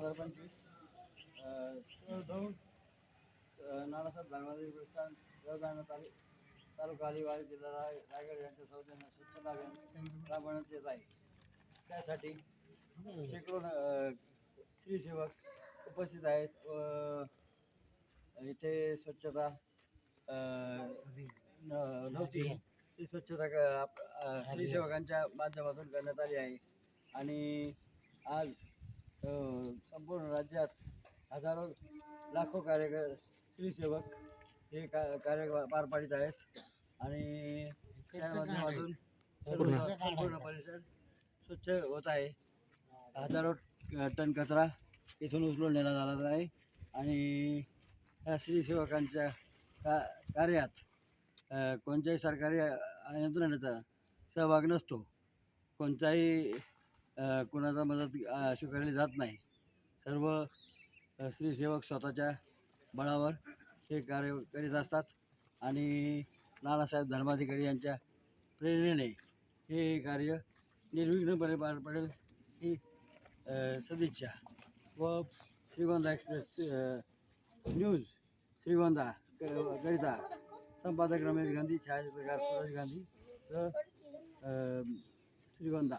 2025 नानासाहेब धर्माधिकारी प्रतिष्ठान जळगाव तालुका अलिबाग जिल्हा रायगड यांच्या सौजन्य स्वच्छता अभियान राबवण्यात येत आहे. त्यासाठी शेकडो स्त्रीसेवक उपस्थित आहेत व इथे स्वच्छता नव्हती ती स्वच्छता स्त्रीसेवकांच्या माध्यमातून करण्यात आली आहे. आणि आज संपूर्ण राज्यात हजारो लाखो स्त्रीसेवक हे कार्य पार पाडित आहेत आणि त्या माध्यमातून संपूर्ण परिसर स्वच्छ होत आहे. हजारो टन कचरा इथून उचलून नेला जात आहे आणि या स्त्रीसेवकांच्या कार्यात कोणत्याही सरकारी यंत्रणेचा सहभाग नसतो. कोणताही कुणाचा मदत स्वीकारली जात नाही. सर्व स्त्रीसेवक स्वतःच्या बळावर हे कार्य करीत असतात आणि नानासाहेब धर्माधिकारी यांच्या प्रेरणेने हे कार्य निर्विघ्नपणे पार पडेल ही सदिच्छा. व श्रीगोंदा एक्सप्रेस न्यूज श्रीगोंदा करिता संपादक रमेश गांधी, छायाचित्रकार सूरज गांधी, श्रीगोंदा.